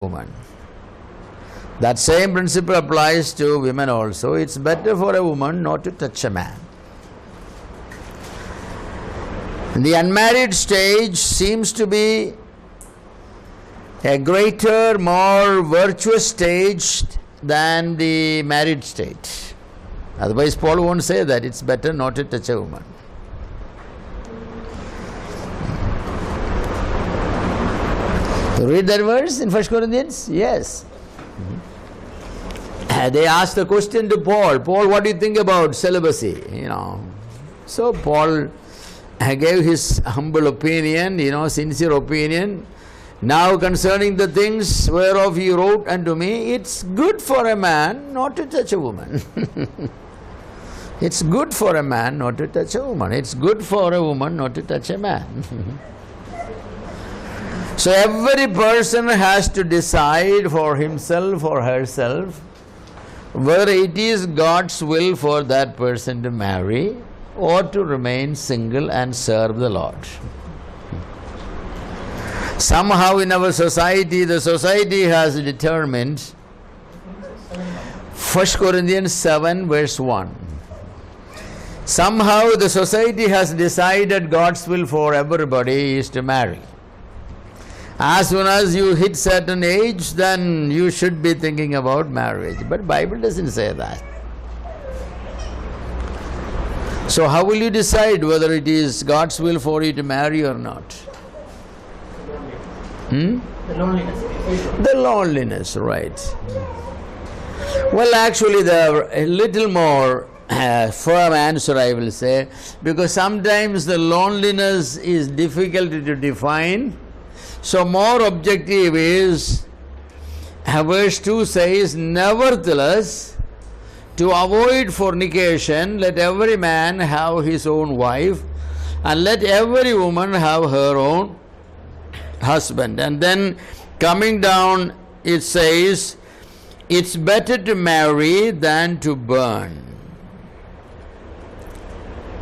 woman. That same principle applies to women also. It's better for a woman not to touch a man. The unmarried stage seems to be a greater, more virtuous stage than the married state. Otherwise, Paul won't say that it's better not to touch a woman. You read that verse in 1 Corinthians? Yes. They asked the question to Paul, Paul, what do you think about celibacy? So Paul gave his humble opinion, sincere opinion. Now concerning the things whereof he wrote unto me, it's good for a man not to touch a woman. It's good for a man not to touch a woman. It's good for a woman not to touch a man. So every person has to decide for himself or herself whether it is God's will for that person to marry or to remain single and serve the Lord. Somehow in our society, the society has determined 1 Corinthians 7 verse 1. Somehow the society has decided God's will for everybody is to marry. As soon as you hit certain age, then you should be thinking about marriage. But Bible doesn't say that. So how will you decide whether it is God's will for you to marry or not? The loneliness. The loneliness, right. Well, actually, a little more firm answer I will say, because sometimes the loneliness is difficult to define. So more objective is, verse 2 says, nevertheless, to avoid fornication, let every man have his own wife, and let every woman have her own husband. And then coming down, it says, it's better to marry than to burn.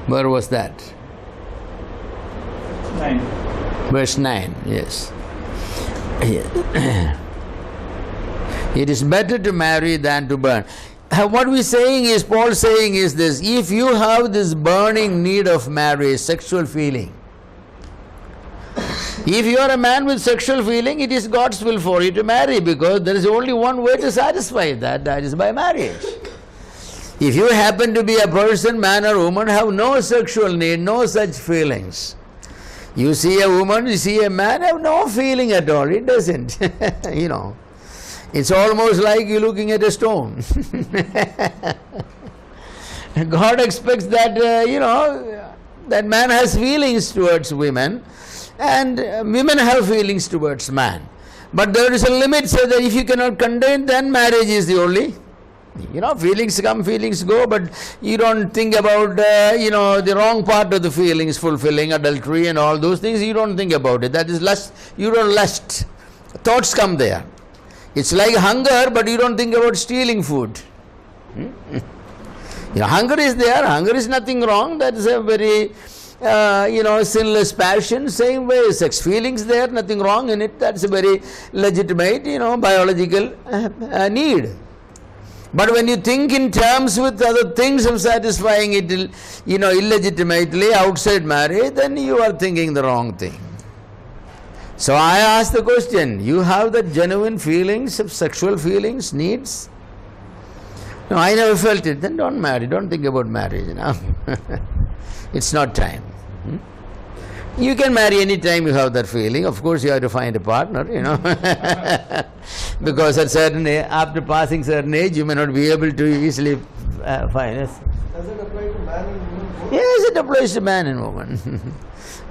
Where was that? 9. Verse 9, yes. It is better to marry than to burn. What we're saying is, Paul saying is this: if you have this burning need of marriage, sexual feeling, if you are a man with sexual feeling, it is God's will for you to marry, because there is only one way to satisfy that, that is by marriage. If you happen to be a person, man or woman, have no sexual need, no such feelings, you see a woman, you see a man, have no feeling at all. It doesn't. It's almost like you're looking at a stone. God expects that, that man has feelings towards women, and women have feelings towards man. But there is a limit, so that if you cannot contain, then marriage is the only. Feelings come, feelings go, but you don't think about, the wrong part of the feelings, fulfilling, adultery and all those things, you don't think about it. That is lust, you don't lust. Thoughts come there. It's like hunger, but you don't think about stealing food. Hunger is there, hunger is nothing wrong, that is a very, sinless passion. Same way, sex feelings there, nothing wrong in it, that's a very legitimate, biological need. But when you think in terms with other things of satisfying it, illegitimately outside marriage, then you are thinking the wrong thing. So I ask the question, you have the genuine feelings of sexual feelings, needs? No, I never felt it. Then don't marry, don't think about marriage. It's not time. You can marry any time you have that feeling. Of course, you have to find a partner, because at certain age, after passing certain age, you may not be able to easily find it. Does it apply to man and woman both? Yes, it applies to man and woman.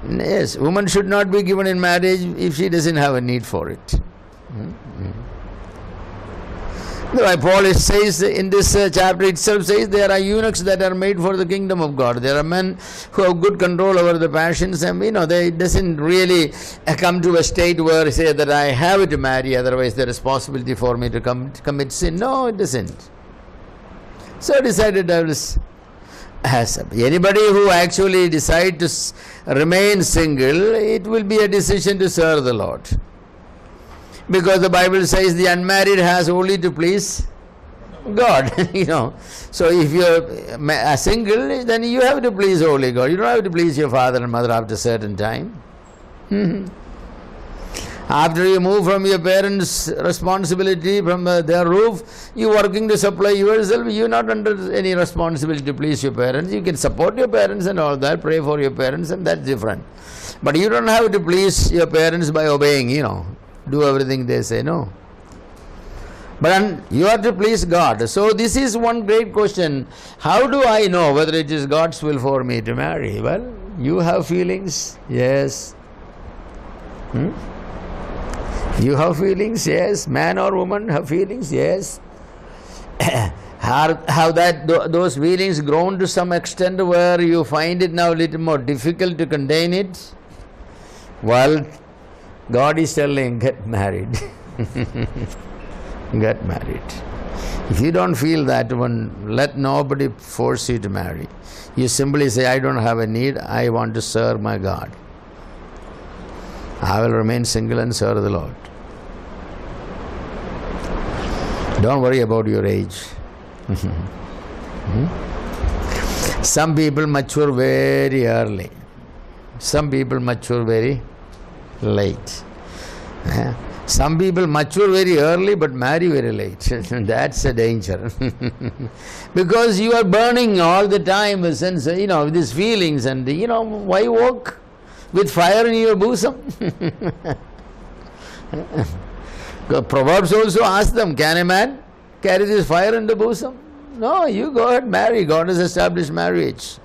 Yes, woman should not be given in marriage if she doesn't have a need for it. Paul says in this chapter itself, says there are eunuchs that are made for the kingdom of God. There are men who have good control over the passions, and it doesn't really come to a state where say that I have to marry, otherwise there is possibility for me to commit sin. No, it doesn't. So I decided I was anybody who actually decide to remain single, it will be a decision to serve the Lord. Because the Bible says the unmarried has only to please God. So if you're single, then you have to please only God. You don't have to please your father and mother after a certain time. After you move from your parents' responsibility, from their roof, you working to supply yourself, you're not under any responsibility to please your parents. You can support your parents and all that, pray for your parents, and that's different. But you don't have to please your parents by obeying, do everything they say, no. But you have to please God. So this is one great question. How do I know whether it is God's will for me to marry? Well, you have feelings, yes. You have feelings, yes. Man or woman have feelings, yes. Have those feelings grown to some extent where you find it now a little more difficult to contain it? Well, God is telling, get married. Get married. If you don't feel that one, let nobody force you to marry. You simply say, I don't have a need, I want to serve my God. I will remain single and serve the Lord. Don't worry about your age. Some people mature very early. Some people mature very late. Some people mature very early but marry very late. That's a danger. Because you are burning all the time a sense, with these feelings, and why walk with fire in your bosom? Proverbs also ask them, can a man carry this fire in the bosom? No, you go ahead, marry. God has established marriage.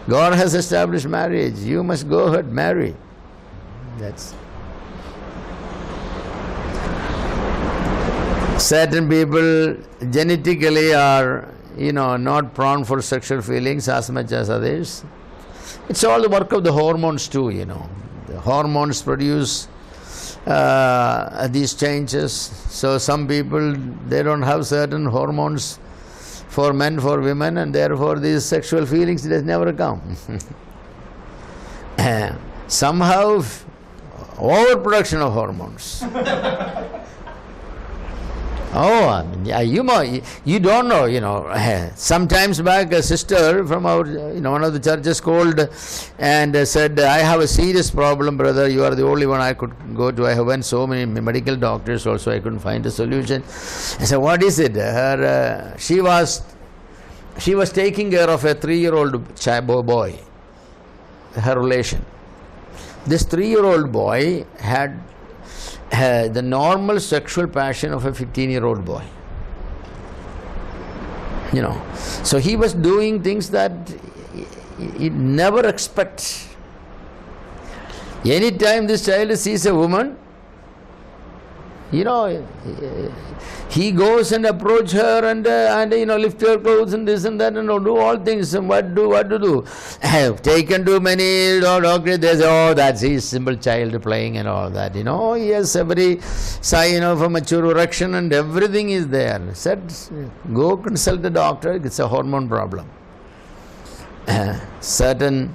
God has established marriage. You must go ahead, marry. That's certain people genetically are, not prone for sexual feelings as much as others. It's all the work of the hormones too, The hormones produce these changes. So some people, they don't have certain hormones for men, for women, and therefore these sexual feelings does never come. Somehow, overproduction of hormones. You don't know, sometimes back a sister from our, one of the churches called and said, I have a serious problem, brother, you are the only one I could go to. I have went so many medical doctors also, I couldn't find a solution. I said, what is it? She was taking care of a 3-year-old boy, her relation. This 3-year-old boy had the normal sexual passion of a 15-year-old boy. So he was doing things that he never expects. Anytime this child sees a woman, he goes and approach her and lift her clothes and this and that and do all things. And what to do? I have taken to many doctors. They say, oh, that's his simple child playing and all that. He has every sign of a mature erection and everything is there. Said, go consult the doctor. It's a hormone problem. Certain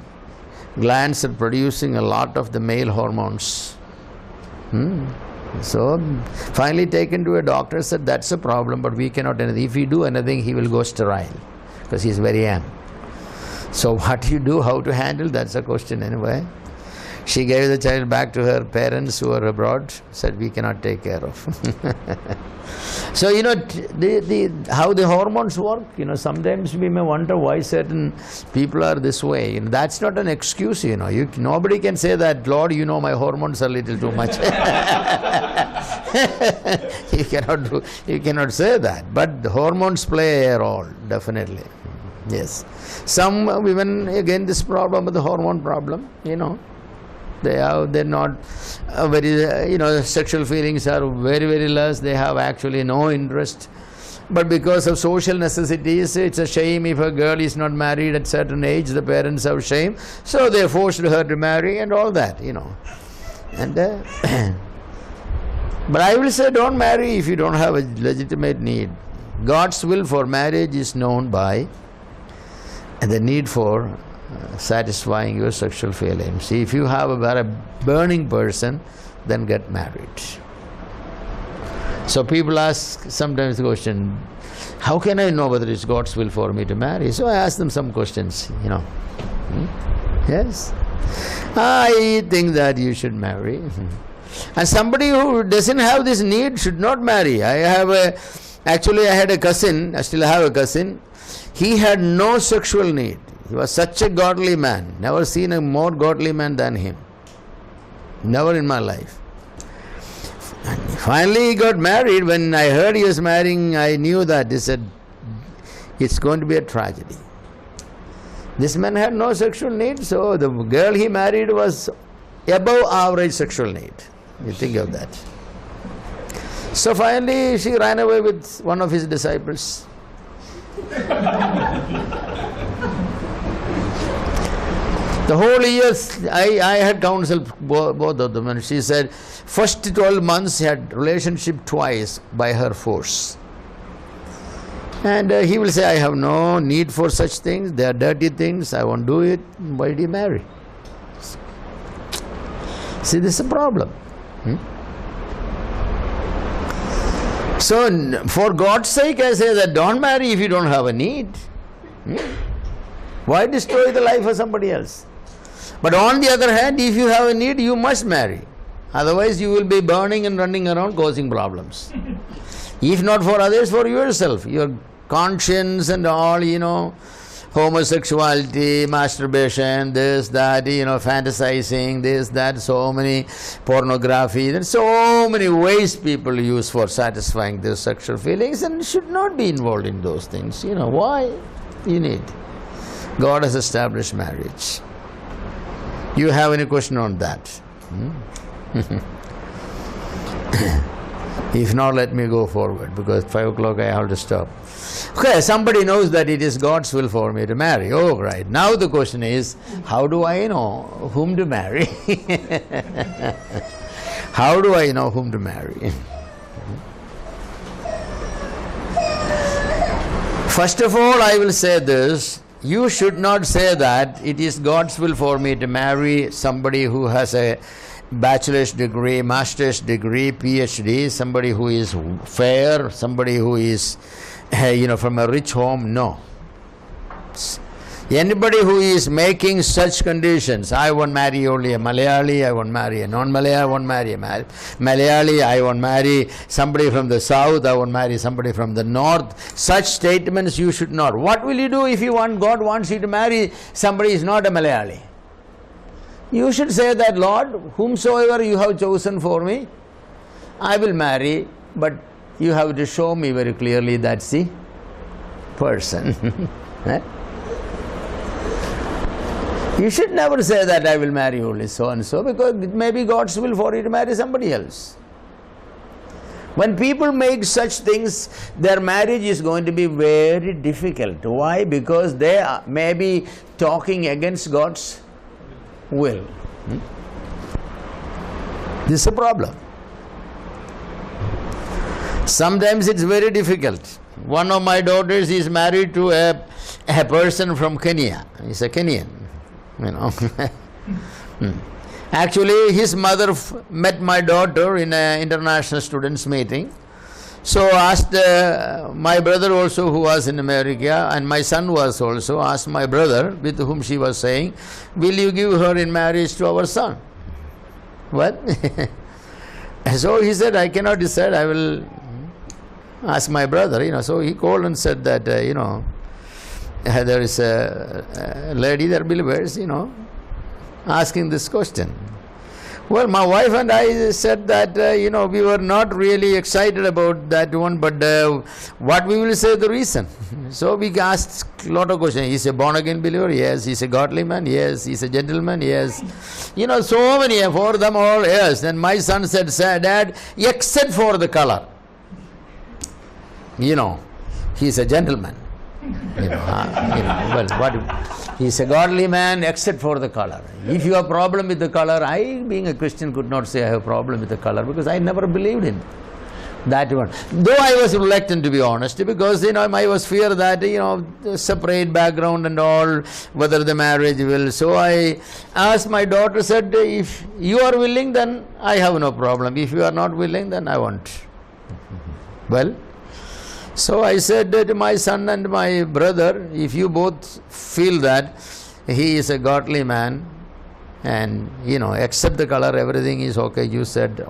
glands are producing a lot of the male hormones. So finally taken to a doctor, said that's a problem, but we cannot do anything. If we do anything, he will go sterile because he is very young. So what do you do? How to handle? That's a question anyway. She gave the child back to her parents who are abroad, said we cannot take care of. So how the hormones work, sometimes we may wonder why certain people are this way. That's not an excuse, nobody can say that, Lord, my hormones are a little too much. You cannot say that, but the hormones play a role, definitely. Yes. Some women, again, this problem with the hormone problem, they're not very, sexual feelings are very, very less. They have actually no interest. But because of social necessities, it's a shame if a girl is not married at certain age. The parents have shame. So they forced her to marry and all that, And but I will say, don't marry if you don't have a legitimate need. God's will for marriage is known by the need for satisfying your sexual feelings. See, if you have a very burning person, then get married. So people ask sometimes the question, how can I know whether it's God's will for me to marry? So I ask them some questions, Yes, I think that you should marry. And somebody who doesn't have this need should not marry. I had a cousin, I still have a cousin. He had no sexual need. He was such a godly man. Never seen a more godly man than him. Never in my life. And finally he got married. When I heard he was marrying, I knew that. He said, it's going to be a tragedy. This man had no sexual need, so the girl he married was above average sexual need. You think of that. So finally she ran away with one of his disciples. The whole year I had counseled both of them, and she said first 12 months had relationship twice by her force. And he will say, I have no need for such things, they are dirty things, I won't do it. Why did he marry? See, this is a problem. So for God's sake I say that don't marry if you don't have a need. Why destroy the life of somebody else? But on the other hand, if you have a need, you must marry. Otherwise you will be burning and running around causing problems. If not for others, for yourself. Your conscience and all, homosexuality, masturbation, this, that, fantasizing, this, that, so many pornography. There's so many ways people use for satisfying their sexual feelings, and should not be involved in those things. Why? You need. God has established marriage. You have any question on that? If not, let me go forward, because 5 o'clock I have to stop. Okay, somebody knows that it is God's will for me to marry. Oh, right. Now the question is, how do I know whom to marry? How do I know whom to marry? First of all, I will say this. You should not say that it is God's will for me to marry somebody who has a bachelor's degree, master's degree, PhD, somebody who is fair, somebody who is, from a rich home. No. Anybody who is making such conditions, I won't marry only a Malayali, I won't marry a non-Malay, I won't marry a Malayali, I won't marry somebody from the south, I won't marry somebody from the north. Such statements you should not. What will you do if God wants you to marry somebody who is not a Malayali? You should say that, Lord, whomsoever you have chosen for me, I will marry, but you have to show me very clearly that's the person. You should never say that I will marry only so and so, because it may be God's will for you to marry somebody else. When people make such things, their marriage is going to be very difficult. Why? Because they may be talking against God's will. This is a problem. Sometimes it's very difficult. One of my daughters is married to a person from Kenya. He's a Kenyan. Actually, his mother met my daughter in an international students meeting. So asked my brother also, who was in America, and my son was also, asked my brother, with whom she was saying, will you give her in marriage to our son? What? So he said, I cannot decide, I will ask my brother. So he called and said that, there is a lady, there are believers, asking this question. Well, my wife and I said that, we were not really excited about that one, but what we will say the reason. So we asked a lot of questions. He's a born-again believer? Yes. He's a godly man? Yes. He's a gentleman? Yes. So many, for them all, yes. Then my son said, Dad, except for the color. He's a gentleman. He's a godly man except for the color. If you have a problem with the color, I, being a Christian, could not say I have a problem with the color, because I never believed in it. That one. Though I was reluctant, to be honest, because I was fear that separate background and all, whether the marriage will. So I asked my daughter, said, if you are willing, then I have no problem. If you are not willing, then I won't. Well, so I said to my son and my brother, if you both feel that he is a godly man, and except the color, everything is okay, you said,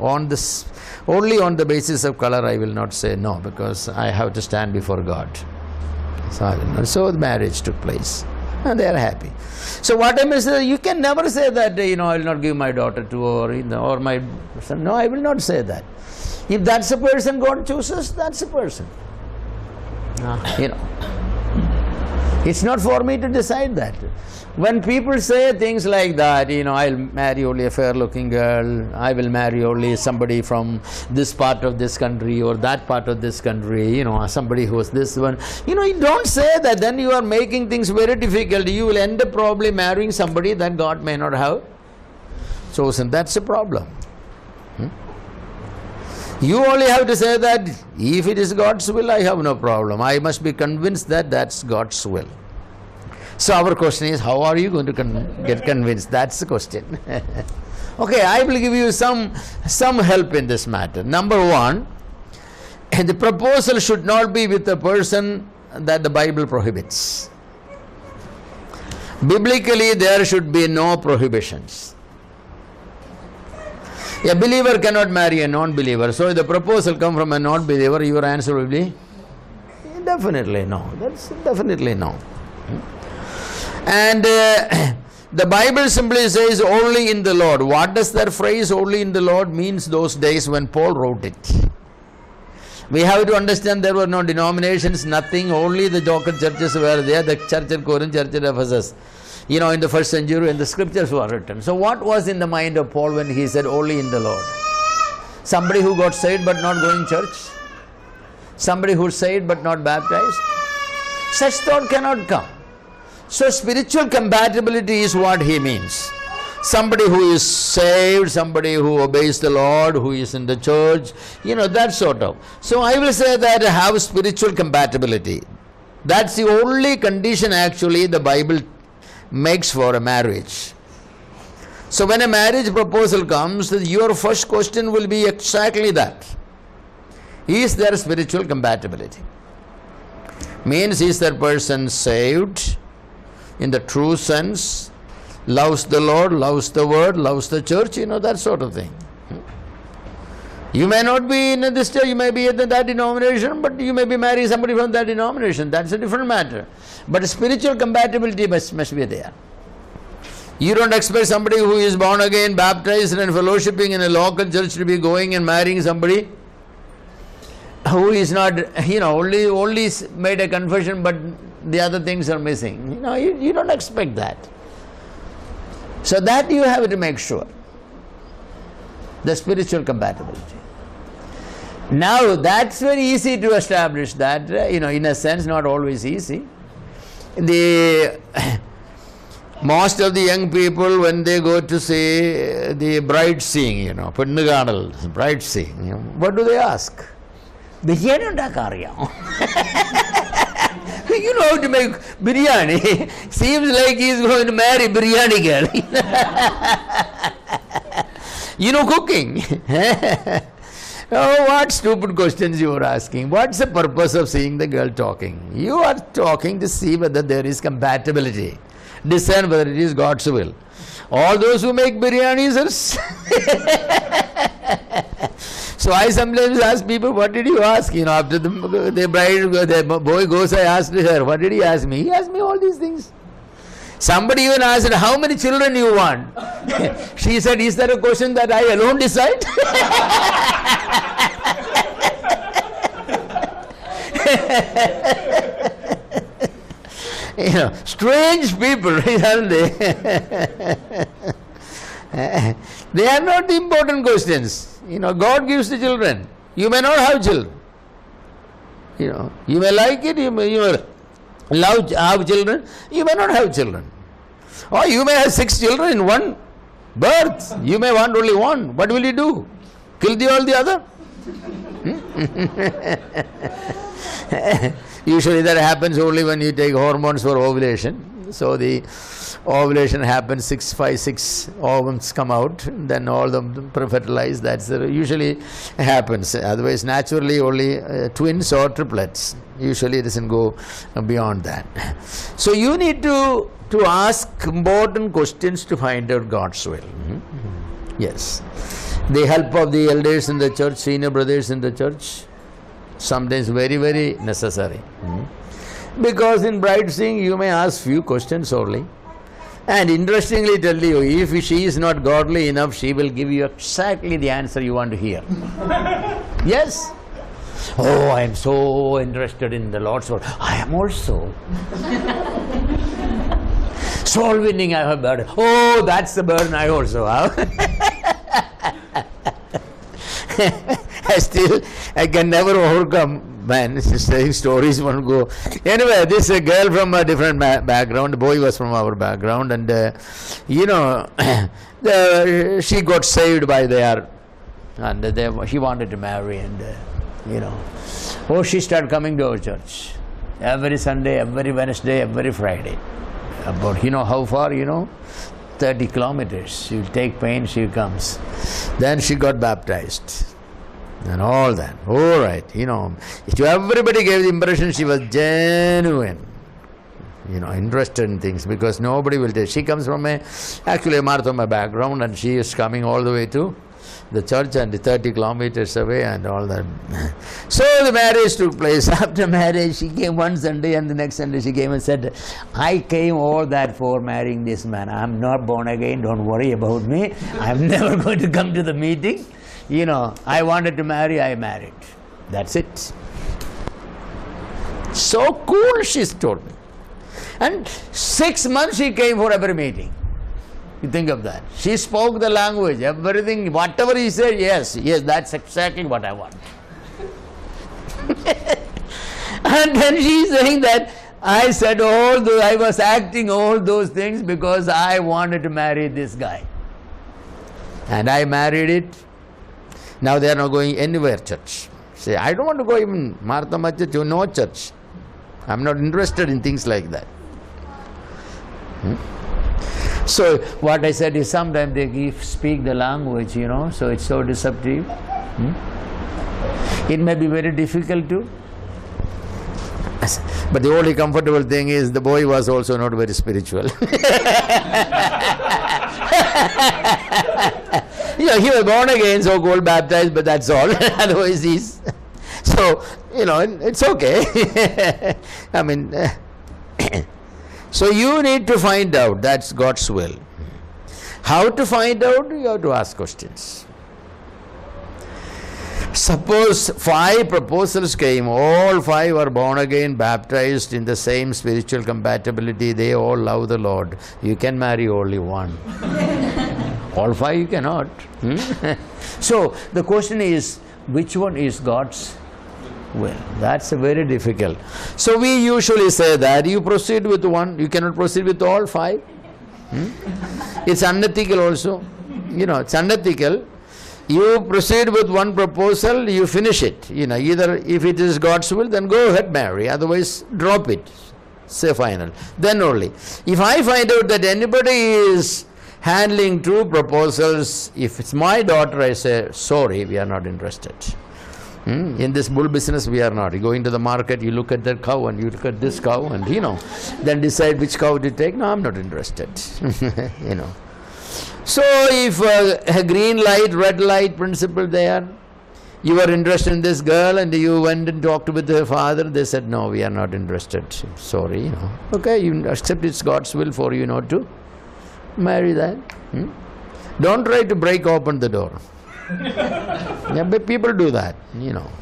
only on the basis of color I will not say no, because I have to stand before God. So the marriage took place and they are happy. So what I mean is, you can never say that I will not give my daughter to, or my son. No, I will not say that. If that's a person God chooses, that's a person. It's not for me to decide that. When people say things like that, I'll marry only a fair looking girl, I will marry only somebody from this part of this country or that part of this country, somebody who is this one. You don't say that, then you are making things very difficult. You will end up probably marrying somebody that God may not have chosen. That's a problem. You only have to say that if it is God's will, I have no problem. I must be convinced that that's God's will. So our question is, how are you going to get convinced? That's the question. Okay, I will give you some help in this matter. Number one, the proposal should not be with a person that the Bible prohibits. Biblically, there should be no prohibitions. A believer cannot marry a non-believer. So if the proposal comes from a non-believer, your answer will be definitely no. That's definitely no. And the Bible simply says only in the Lord. What does that phrase only in the Lord means those days when Paul wrote it? We have to understand there were no denominations, nothing, only the local churches were there, the church at Corinth, church at Ephesus. In the first century, and the scriptures were written. So what was in the mind of Paul when he said only in the Lord? Somebody who got saved but not going to church? Somebody who is saved but not baptized? Such thought cannot come. So spiritual compatibility is what he means. Somebody who is saved, somebody who obeys the Lord, who is in the church, that sort of. So I will say that have spiritual compatibility. That's the only condition actually the Bible makes for a marriage. So when a marriage proposal comes, your first question will be exactly that. Is there spiritual compatibility? Means, is that person saved in the true sense, loves the Lord, loves the word, loves the church, that sort of thing. You may not be in this church, you may be in that denomination, but you may be marrying somebody from that denomination. That's a different matter. But spiritual compatibility must be there. You don't expect somebody who is born again, baptized and fellowshipping in a local church to be going and marrying somebody who is not, only made a confession, but the other things are missing. You don't expect that. So that you have to make sure. The spiritual compatibility. Now, that's very easy to establish that, in a sense, not always easy. Most of the young people, when they go to see the bride seeing, bride seeing, what do they ask? Biryani undakariya. You know how to make biryani. Seems like he is going to marry biryani girl. Cooking. Oh, what stupid questions you are asking. What's the purpose of seeing the girl talking? You are talking to see whether there is compatibility. Discern whether it is God's will. All those who make biryanis are... So I sometimes ask people, what did you ask? After the boy goes, I asked her, what did he ask me? He asked me all these things. Somebody even asked, how many children you want? She said, is that a question that I alone decide? Strange people, aren't they? They are not the important questions. God gives the children. You may not have children. You may like it, you may have children, you may not have children. Or you may have 6 children in one birth. You may want only one. What will you do? Kill all the other? Usually that happens only when you take hormones for ovulation. So the ovulation happens, 6 ovums come out, then all of them fertilize. That's usually happens. Otherwise, naturally only twins or triplets. Usually it doesn't go beyond that. So you need to ask important questions to find out God's will. Yes. The help of the elders in the church, senior brothers in the church, sometimes very, very necessary. Because in bride seeing you may ask few questions only. And interestingly tell you, if she is not godly enough, she will give you exactly the answer you want to hear. Yes. Oh, I am so interested in the Lord's word. I am also. Soul winning I have burden. Oh, that's the burden I also have. I can never overcome. Man, saying stories won't go. Anyway, this is a girl from a different background. The boy was from our background, and she got saved by there, and she wanted to marry, and she started coming to our church every Sunday, every Wednesday, every Friday. About how far? 30 kilometers. She'll take pain. She comes. Then she got baptized. And all that. All right. To everybody gave the impression she was genuine. Interested in things, because nobody will tell. She comes from actually a Marthoma background, and she is coming all the way to the church and 30 kilometers away and all that. So the marriage took place. After marriage, she came one Sunday, and the next Sunday she came and said, I came all that for marrying this man. I'm not born again. Don't worry about me. I'm never going to come to the meeting. I wanted to marry, I married. That's it. So cool, she's told me. And 6 months she came for every meeting. You think of that. She spoke the language, everything, whatever he said, yes, that's exactly what I want. And then she's saying that I said I was acting all those things because I wanted to marry this guy. And I married it. Now they are not going anywhere church. Say, I don't want to go even Marthoma church, no church. I'm not interested in things like that. So what I said is sometimes they speak the language, so it's so deceptive. It may be very difficult to. But the only comfortable thing is the boy was also not very spiritual. He was born again, so-called baptized, but that's all. Otherwise he's... So, it's okay. I mean... So you need to find out. That's God's will. How to find out? You have to ask questions. Suppose 5 proposals came, all 5 are born again, baptized in the same spiritual compatibility, they all love the Lord. You can marry only one. All 5 you cannot. So the question is, which one is God's will? That's very difficult. So we usually say that you proceed with one, you cannot proceed with all 5. It's unethical also. It's unethical. You proceed with one proposal, you finish it. Either if it is God's will, then go ahead, marry. Otherwise, drop it. Say final. Then only. If I find out that anybody is handling 2 proposals, if it's my daughter, I say, sorry, we are not interested. In this bull business, we are not. You go into the market, you look at that cow and you look at this cow and, then decide which cow to take. No, I'm not interested. So if a green light, red light principle there, you were interested in this girl and you went and talked with her father, they said, no, we are not interested. Sorry, Okay, you accept it's God's will for you not to marry that. Don't try to break open the door. Yeah, but people do that,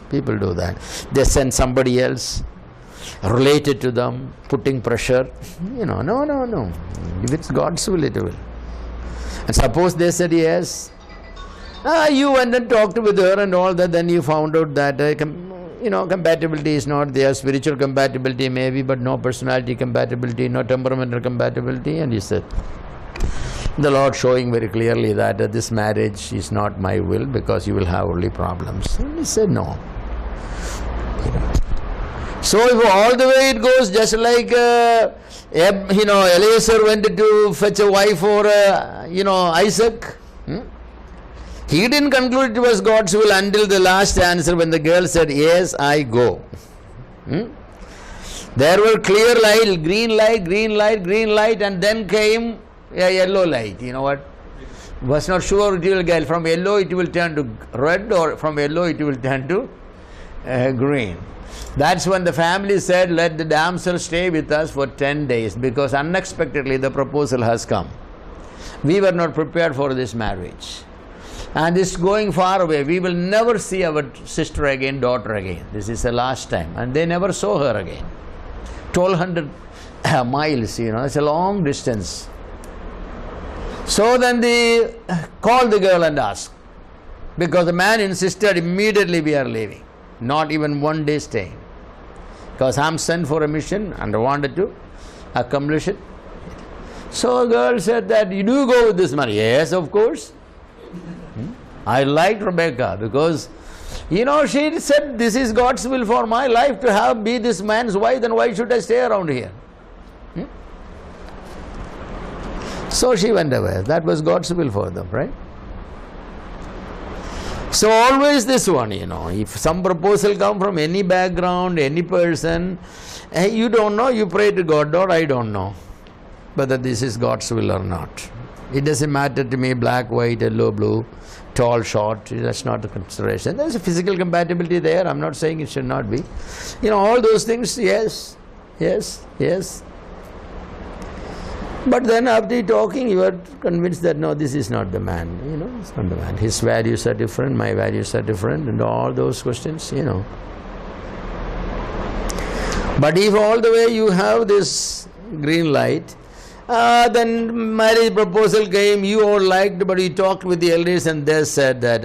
people do that. They send somebody else related to them, putting pressure. No. If it's God's will, it will. And suppose they said yes, you went and talked with her and all that, then you found out that compatibility is not there, spiritual compatibility maybe, but no personality compatibility, no temperamental compatibility, and you said, the Lord showing very clearly that this marriage is not my will because you will have only problems. And he said no. So if all the way it goes, just like Eliezer went to fetch a wife for Isaac. He didn't conclude it was God's will until the last answer when the girl said, yes, I go. There were clear light, green light, green light, green light, and then came a yellow light. You know what? Was not sure it will get. From yellow it will turn to red, or from yellow it will turn to green. That's when the family said, let the damsel stay with us for 10 days, because unexpectedly the proposal has come. We were not prepared for this marriage. And it's going far away. We will never see our sister again, daughter again. This is the last time. And they never saw her again. 1,200 miles, it's a long distance. So then they called the girl and asked. Because the man insisted, immediately we are leaving. Not even 1 day staying. Because I'm sent for a mission and I wanted to accomplish it. So the girl said that, you do go with this man. Yes, of course. I liked Rebecca because, she said, this is God's will for my life to be this man's wife, then why should I stay around here? So she went away. That was God's will for them, right? So always this one, if some proposal come from any background, any person, you don't know, you pray to God, Lord, I don't know whether this is God's will or not. It doesn't matter to me, black, white, yellow, blue, tall, short, that's not the consideration. There's a physical compatibility there. I'm not saying it should not be. All those things, yes. But then after talking, you are convinced that no, this is not the man. It's not the man. His values are different, my values are different, and all those questions, But if all the way you have this green light, then marriage proposal came, you all liked, but you talked with the elders and they said that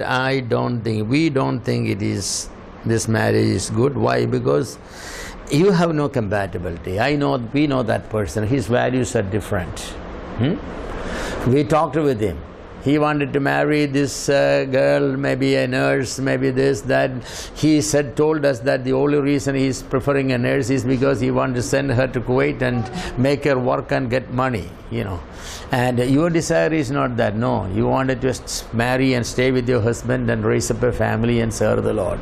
we don't think this marriage is good. Why? Because you have no compatibility. We know that person. His values are different. We talked with him. He wanted to marry this girl, maybe a nurse, maybe this, that. He told us that the only reason he's preferring a nurse is because he wanted to send her to Kuwait and make her work and get money, And your desire is not that. No, you wanted to just marry and stay with your husband and raise up a family and serve the Lord.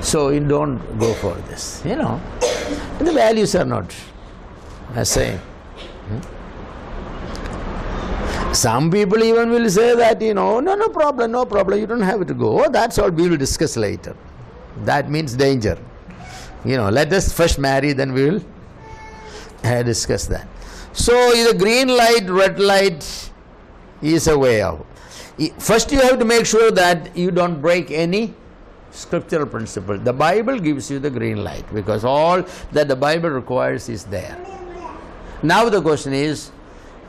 So you don't go for this, The values are not the same. Some people even will say that, no problem, you don't have to go. Oh, that's all we will discuss later. That means danger. Let us first marry, then we will discuss that. So, either green light, red light is a way out. First you have to make sure that you don't break any scriptural principle. The Bible gives you the green light because all that the Bible requires is there. Now the question is,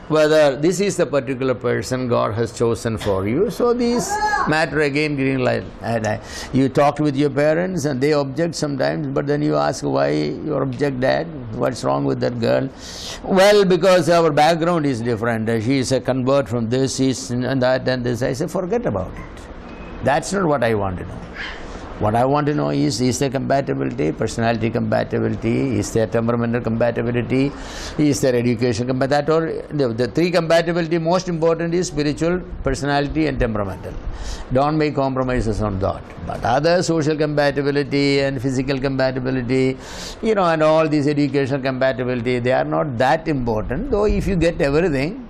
whether this is the particular person God has chosen for you. So these matter again, green light. And you talked with your parents and they object sometimes, but then you ask why you object, Dad? What's wrong with that girl? Well, because our background is different. She is a convert from this, and that and this. I say, forget about it. That's not what I want to know. What I want to know is there compatibility, personality compatibility, is there temperamental compatibility, is there education compatibility? The three compatibility, most important is spiritual, personality and temperamental. Don't make compromises on that. But other social compatibility and physical compatibility, and all these educational compatibility, they are not that important. Though if you get everything,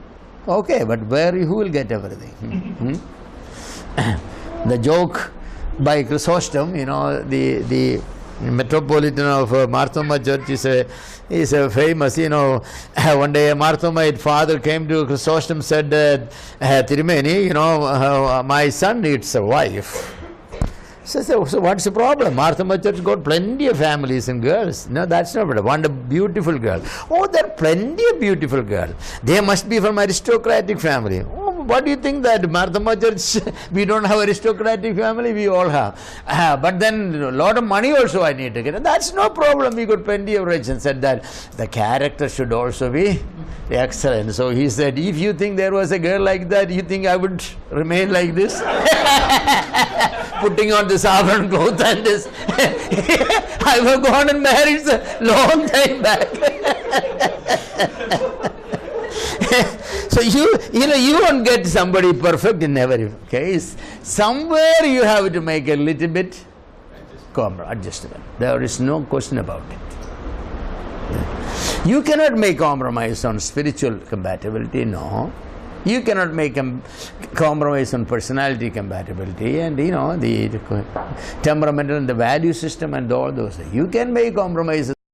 okay, but who will get everything? The joke by Chrysostom, the Metropolitan of Marthoma Church is a famous, one day a Marthomite father came to Chrysostom, said, Tirumeni, my son needs a wife. So what's the problem? Marthoma Church got plenty of families and girls. No, that's not what. Want a beautiful girl. Oh, there are plenty of beautiful girls. They must be from aristocratic family. Oh, what do you think that Marthama Church, we don't have aristocratic family, we all have. But then a lot of money also I need to get. That's no problem, we got plenty of rich, and said that the character should also be excellent. So he said, if you think there was a girl like that, you think I would remain like this? Putting on this saffron cloth and this. I have gone and married a long time back. So you won't get somebody perfect in every case. Somewhere you have to make a little bit adjustment. There is no question about it. You cannot make compromise on spiritual compatibility, no. You cannot make a compromise on personality compatibility and the temperamental and the value system and all those things. You can make compromises